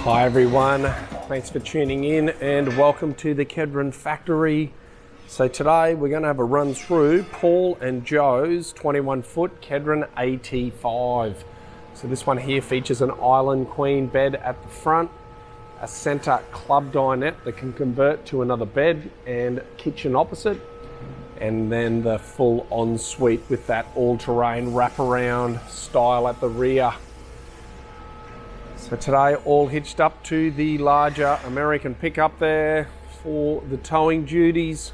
Hi everyone, thanks for tuning in and welcome to the KEDRON factory. So today we're going to have a run through Paul and Joe's 21 foot KEDRON AT'5. So this one here features an island queen bed at the front, a center club dinette that can convert to another bed and kitchen opposite, and then the full ensuite with that all-terrain wraparound style at the rear. So today all hitched up to the larger American pickup there for the towing duties.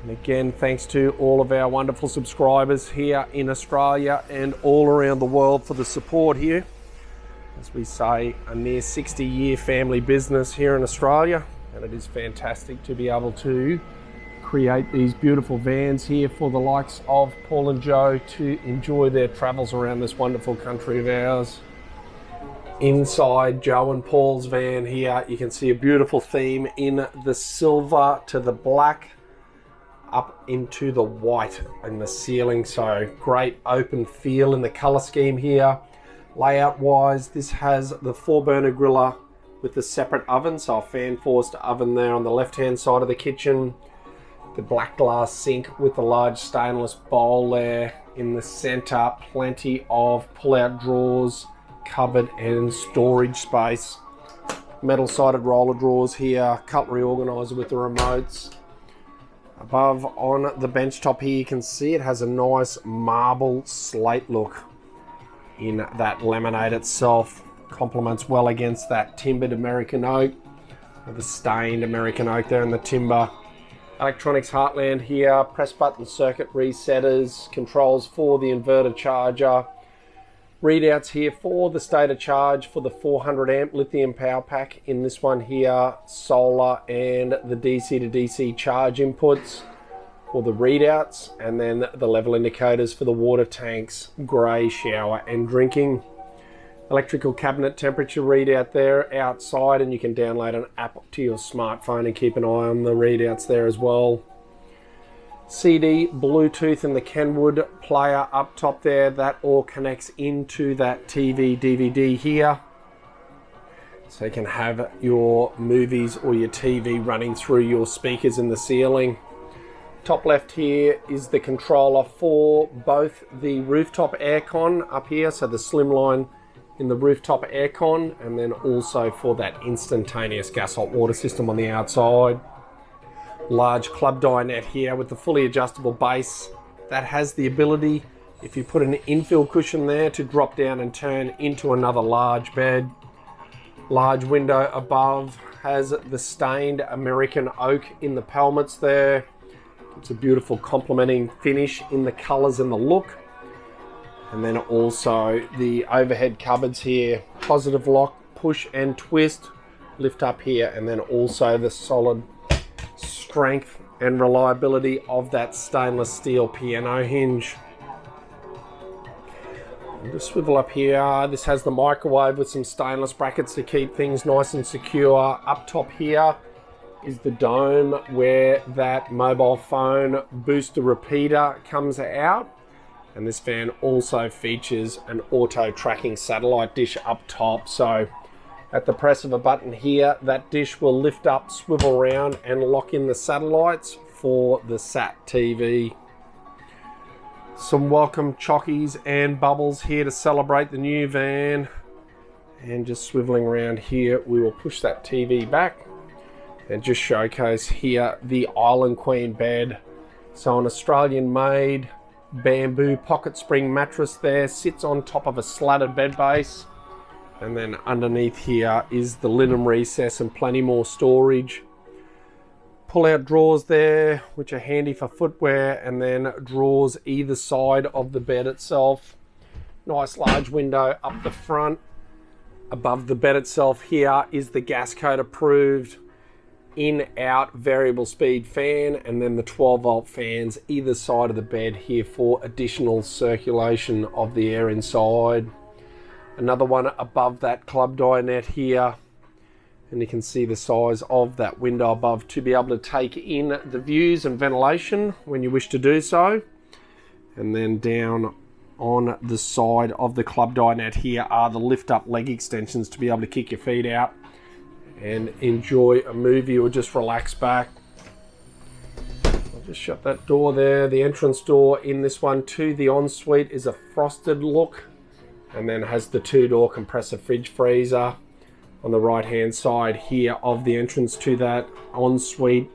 And again, thanks to all of our wonderful subscribers here in Australia and all around the world for the support here. As we say, a near 60-year family business here in Australia, and it is fantastic to be able to create these beautiful vans here for the likes of Paul and Joe to enjoy their travels around this wonderful country of ours. Inside Joe and Paul's van here, you can see a beautiful theme in the silver to the black up into the white in the ceiling. So great open feel in the color scheme here. Layout wise, this has the 4-burner griller with the separate oven, so a fan forced oven there on the left hand side of the kitchen. The black glass sink with the large stainless bowl there in the center. Plenty of pull out drawers, cupboard and storage space. Metal sided roller drawers here, cutlery organizer with the remotes. Above on the bench top here, you can see it has a nice marble slate look in that laminate itself. Complements well against that timbered American oak, or the stained American oak there in the timber. Electronics heartland here, press button circuit resetters, controls for the inverter charger. Readouts here for the state of charge for the 400 amp lithium power pack in this one here, solar and the DC to DC charge inputs for the readouts, and then the level indicators for the water tanks, grey, shower and drinking. Electrical cabinet temperature readout there outside, and you can download an app to your smartphone and keep an eye on the readouts there as well. CD, Bluetooth and the Kenwood player up top there, that all connects into that TV DVD here. So you can have your movies or your TV running through your speakers in the ceiling. Top left here is the controller for both the rooftop aircon up here, so the slimline in the rooftop aircon, and then also for that instantaneous gas hot water system on the outside. Large club dinette here with the fully adjustable base that has the ability, if you put an infill cushion there, to drop down and turn into another large bed. Large window above has the stained American oak in the pelmets there. It's a beautiful complementing finish in the colors and the look. And then also the overhead cupboards here, positive lock, push and twist, lift up here, and then also the solid strength and reliability of that stainless steel piano hinge. And just swivel up here, this has the microwave with some stainless brackets to keep things nice and secure. Up top here is the dome where that mobile phone booster repeater comes out. And this van also features an auto tracking satellite dish up top, so at the press of a button here, that dish will lift up, swivel around and lock in the satellites for the Sat TV. Some welcome chockies and bubbles here to celebrate the new van. And just swiveling around here, we will push that TV back and just showcase here the Island Queen bed. So an Australian made bamboo pocket spring mattress there, sits on top of a slatted bed base. And then underneath here is the linen recess and plenty more storage. Pull out drawers there, which are handy for footwear, and then drawers either side of the bed itself. Nice large window up the front. Above the bed itself here is the gas code approved in-out variable speed fan, and then the 12 volt fans either side of the bed here for additional circulation of the air inside. Another one above that club dinette here, and you can see the size of that window above to be able to take in the views and ventilation when you wish to do so. And then down on the side of the club dinette here are the lift up leg extensions to be able to kick your feet out and enjoy a movie or just relax back. I'll just shut that door there. The entrance door in this one to the ensuite is a frosted look, and then has the 2-door compressor fridge freezer. On the right hand side here of the entrance to that ensuite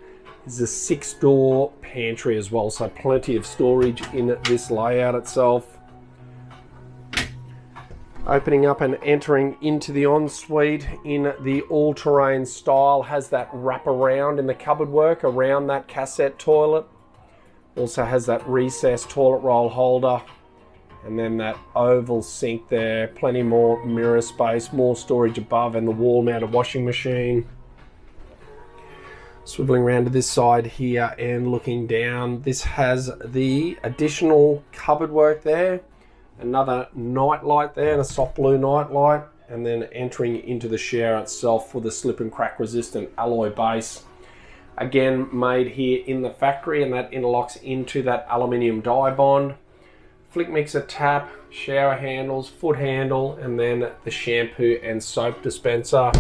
is a 6-door pantry as well, so plenty of storage in this layout itself. Opening up and entering into the ensuite in the all-terrain style, has that wraparound in the cupboard work around that cassette toilet. Also has that recessed toilet roll holder, and then that oval sink there. Plenty more mirror space, more storage above, and the wall-mounted washing machine. Swiveling around to this side here and looking down, this has the additional cupboard work there. Another night light there, and a soft blue night light, and then entering into the shower itself for the slip and crack resistant alloy base. Again, made here in the factory, and that interlocks into that aluminium die bond. Flick mixer tap, shower handles, foot handle, and then the shampoo and soap dispenser.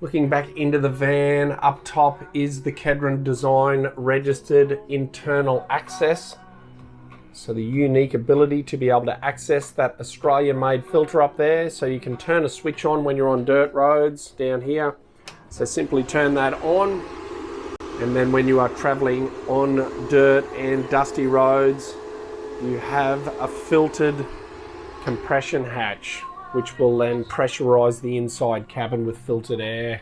Looking back into the van, up top is the KEDRON design registered internal access. So the unique ability to be able to access that Australian made filter up there, so you can turn a switch on when you're on dirt roads down here. So simply turn that on, and then when you are traveling on dirt and dusty roads, you have a filtered compression hatch, which will then pressurize the inside cabin with filtered air.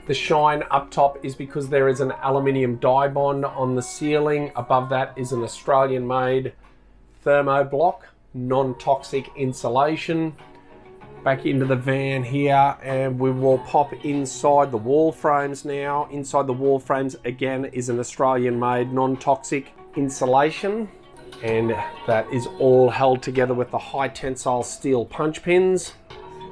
The shine up top is because there is an aluminium die bond on the ceiling. Above that is an Australian made thermo block, non-toxic insulation. Back into the van here, and we will pop inside the wall frames now. Inside the wall frames again is an Australian made non-toxic insulation, and that is all held together with the high tensile steel punch pins.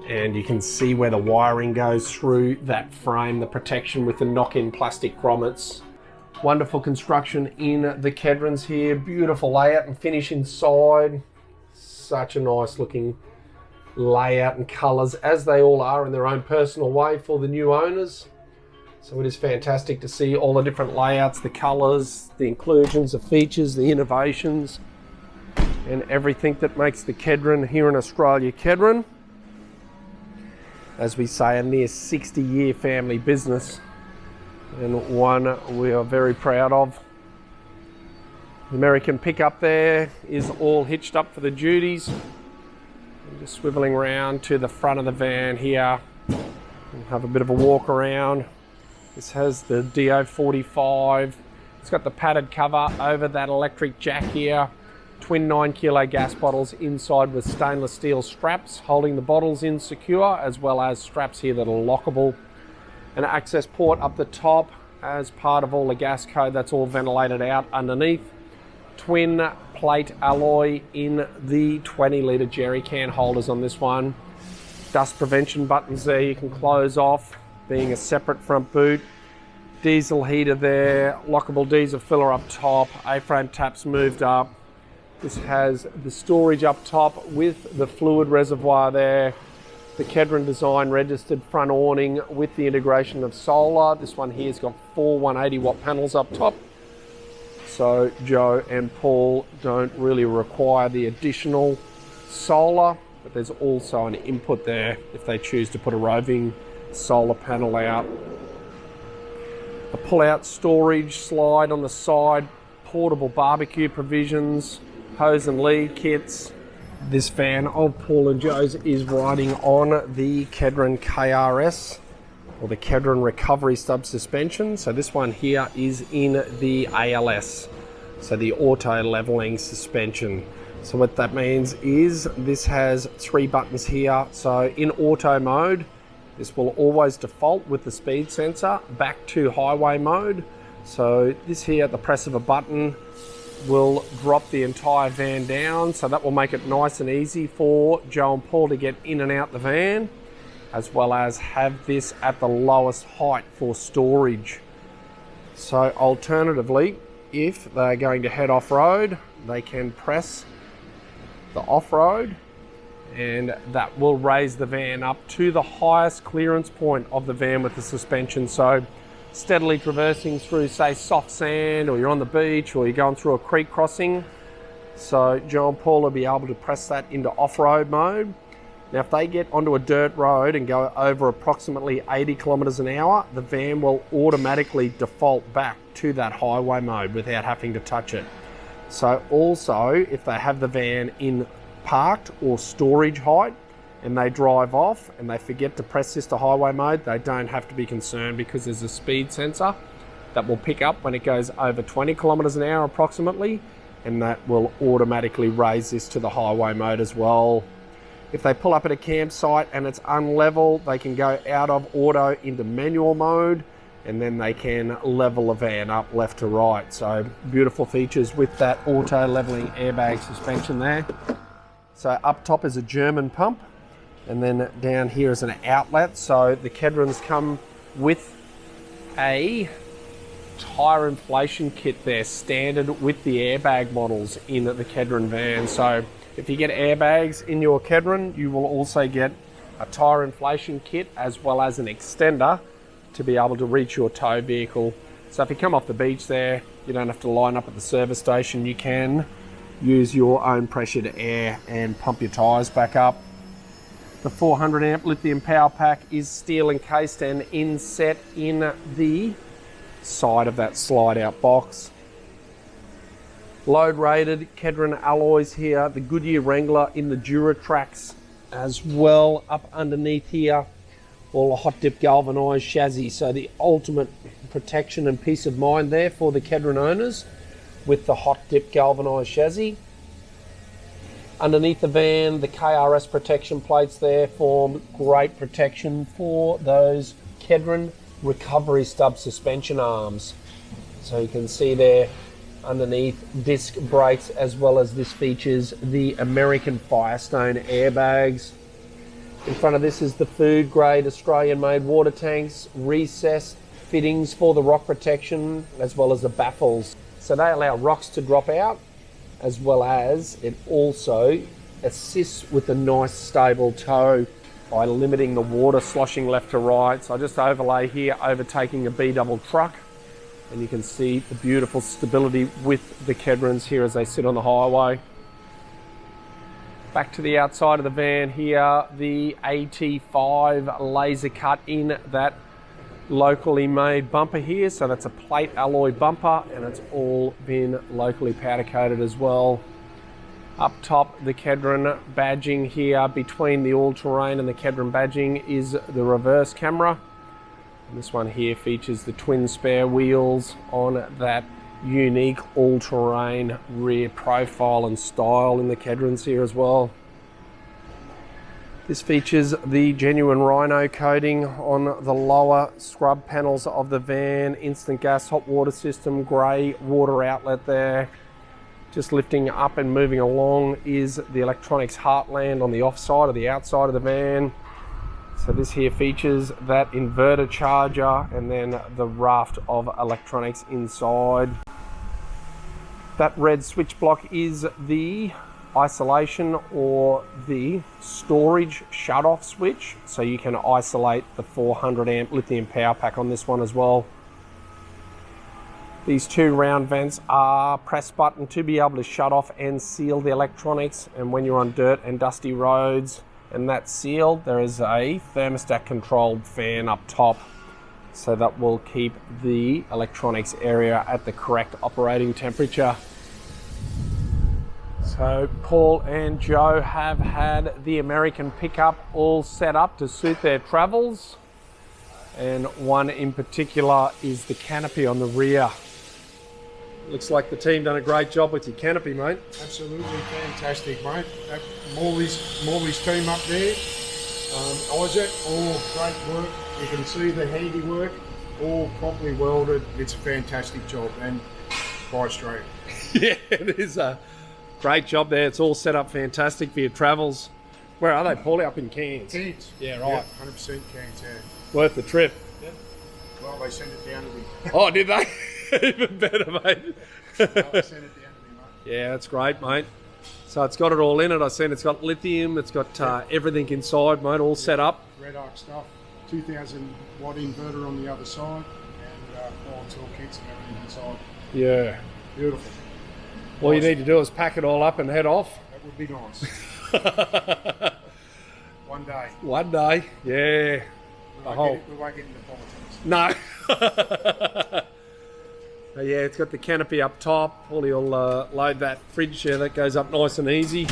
And you can see where the wiring goes through that frame, the protection with the knock-in plastic grommets. Wonderful construction in the KEDRONs here. Beautiful layout and finish inside. Such a nice looking layout and colours, as they all are in their own personal way for the new owners. So it is fantastic to see all the different layouts, the colours, the inclusions, the features, the innovations, and everything that makes the KEDRON here in Australia KEDRON. As we say, a near 60-year family business, and one we are very proud of. The American pickup there is all hitched up for the duties. I'm just swiveling around to the front of the van here. We'll have a bit of a walk around. This has the DO45. It's got the padded cover over that electric jack here. Twin 9-kilo gas bottles inside with stainless steel straps holding the bottles in secure, as well as straps here that are lockable. An access port up the top as part of all the gas code, that's all ventilated out underneath. Twin plate alloy in the 20-litre jerry can holders on this one. Dust prevention buttons there you can close off, being a separate front boot. Diesel heater there, lockable diesel filler up top, A-frame taps moved up. This has the storage up top with the fluid reservoir there. The KEDRON design registered front awning with the integration of solar. This one here's got 4 180-watt panels up top. So Joe and Paul don't really require the additional solar, but there's also an input there if they choose to put a roving solar panel out. A pull-out storage slide on the side, portable barbecue provisions, hose and lead kits. This van of Paul and Joe's is riding on the KEDRON KRS, or the KEDRON Recovery Stub suspension. So this one here is in the ALS, so the auto leveling suspension. So what that means is this has 3 buttons here. So in auto mode, this will always default with the speed sensor back to highway mode. So this here at the press of a button will drop the entire van down, so that will make it nice and easy for Joe and Paul to get in and out the van, as well as have this at the lowest height for storage. So alternatively, if they're going to head off-road, they can press the off-road, and that will raise the van up to the highest clearance point of the van with the suspension. So steadily traversing through, say, soft sand, or you're on the beach, or you're going through a creek crossing. So Joe and Paul will be able to press that into off-road mode. Now, if they get onto a dirt road and go over approximately 80 kilometers an hour, the van will automatically default back to that highway mode without having to touch it. So also, if they have the van in parked or storage height and they drive off and they forget to press this to highway mode, they don't have to be concerned, because there's a speed sensor that will pick up when it goes over 20 kilometers an hour approximately, and that will automatically raise this to the highway mode as well. If they pull up at a campsite and it's unlevel, they can go out of auto into manual mode, and then they can level the van up left to right. So beautiful features with that auto leveling airbag suspension there. So up top is a German pump, and then down here is an outlet. So the KEDRONs come with a Tyre Inflation Kit there, standard with the airbag models in the KEDRON van. So if you get airbags in your KEDRON, you will also get a Tyre Inflation Kit as well as an extender to be able to reach your tow vehicle. So if you come off the beach there, you don't have to line up at the service station. You can use your own pressure to air and pump your tyres back up. The 400 amp lithium power pack is steel encased and inset in the side of that slide out box. Load rated KEDRON alloys here, the Goodyear Wrangler in the Duratrax as well. Up underneath here, all the hot dip galvanised chassis. So the ultimate protection and peace of mind there for the KEDRON owners with the hot dip galvanised chassis. Underneath the van, the KRS protection plates there form great protection for those KEDRON recovery stub suspension arms. So you can see there underneath disc brakes, as well as this features the American Firestone airbags. In front of this is the food grade Australian made water tanks, recessed fittings for the rock protection, as well as the baffles. So they allow rocks to drop out, as well as it also assists with a nice stable tow by limiting the water sloshing left to right. So I just overlay here overtaking a B-double truck, and you can see the beautiful stability with the KEDRONs here as they sit on the highway. Back to the outside of the van here, the AT'5 laser cut in that locally made bumper here. So that's a plate alloy bumper, and it's all been locally powder coated as well. Up top, the KEDRON badging here between the all-terrain and the KEDRON badging is the reverse camera. And this one here features the twin spare wheels on that unique all-terrain rear profile and style in the KEDRONs here as well. This features the genuine rhino coating on the lower scrub panels of the van, instant gas hot water system, grey water outlet there. Just lifting up and moving along is the electronics heartland on the offside or the outside of the van. So this here features that inverter charger and then the raft of electronics inside. That red switch block is the isolation or the storage shut-off switch, so you can isolate the 400 amp lithium power pack on this one as well. These two round vents are press button to be able to shut off and seal the electronics, and when you're on dirt and dusty roads and that's sealed, there is a thermostat controlled fan up top, so that will keep the electronics area at the correct operating temperature. So Paul and Joe have had the American pickup all set up to suit their travels, and one in particular is the canopy on the rear. Looks like the team done a great job with your canopy, mate. Absolutely fantastic, mate. Morley's team up there, Isaac, all great work. You can see the handiwork, all properly welded. It's a fantastic job, and by Australia. Yeah, it is a great job there. It's all set up fantastic for your travels. Where are they, Paulie? Up in Cairns? Cairns. Yeah, right. Yeah, 100% Cairns, yeah. Worth the trip. Yeah. Well, they sent it down to me. Oh, did they? Even better, mate. I'll send it down to me, mate. Yeah, that's great, mate. So it's got it all in it. I've seen it's got lithium. It's got everything inside, mate, all set up. Red arc stuff. 2,000 watt inverter on the other side, and all tool kits and everything inside. Yeah. Beautiful. All you need to do is pack it all up and head off. That would be nice. One day. One day, yeah. We won't get into politics. No. Yeah, it's got the canopy up top. You'll load that fridge here. That goes up nice and easy.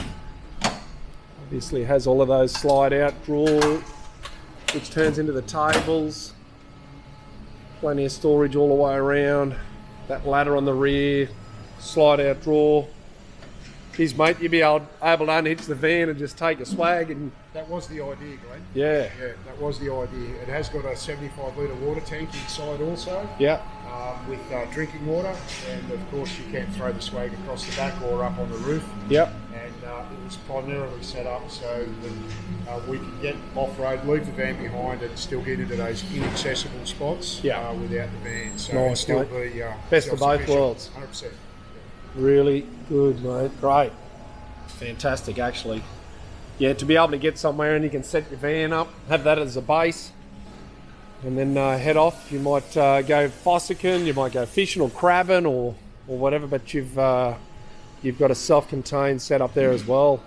Obviously has all of those slide out drawer, which turns into the tables. Plenty of storage all the way around. That ladder on the rear, slide out drawer. Geez, mate, you'd be able to unhitch the van and just take a swag and... That was the idea, Glenn. Yeah. Yeah, that was the idea. It has got a 75 litre water tank inside also. Yeah. With drinking water, and of course you can throw the swag across the back or up on the roof. Yep. And it was primarily set up so that we could get off-road, leave the van behind and still get into those inaccessible spots without the van. So nice, still mate. be best of both worlds. 100%. Really good, mate. Great. Fantastic, actually. Yeah, to be able to get somewhere and you can set your van up, have that as a base, and then head off. You might go fossicking, you might go fishing or crabbing or whatever, but you've got a self-contained setup there as well.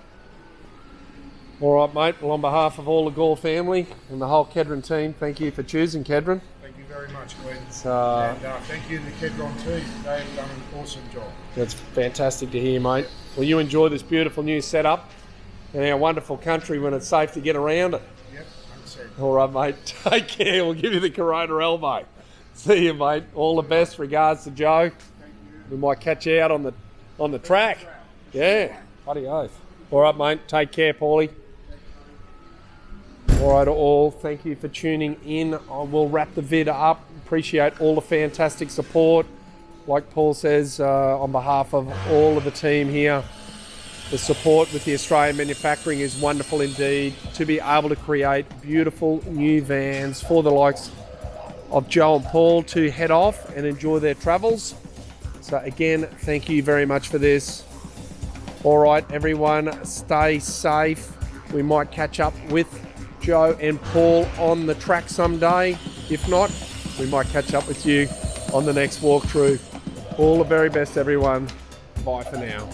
All right, mate. Well, on behalf of all the Gore family and the whole KEDRON team, thank you for choosing KEDRON. Thank you very much, Glenn. And thank you to the KEDRON team. They have done an awesome job. That's fantastic to hear, mate. Well, you enjoy this beautiful new setup in our wonderful country when it's safe to get around it. Yep, 100%. All right, mate. Take care. We'll give you the Corona elbow. See you, mate. All the best. Regards to Joe. We might catch you out on the track. Yeah. Bloody oath. All right, mate. Take care, Paulie. All right, all. Thank you for tuning in. I will wrap the vid up. Appreciate all the fantastic support. Like Paul says, on behalf of all of the team here, the support with the Australian manufacturing is wonderful indeed. To be able to create beautiful new vans for the likes of Joe and Paul to head off and enjoy their travels. So again, thank you very much for this. All right, everyone, stay safe. We might catch up with Joe and Paul on the track someday. If not, we might catch up with you on the next walkthrough. All the very best, everyone. Bye for now.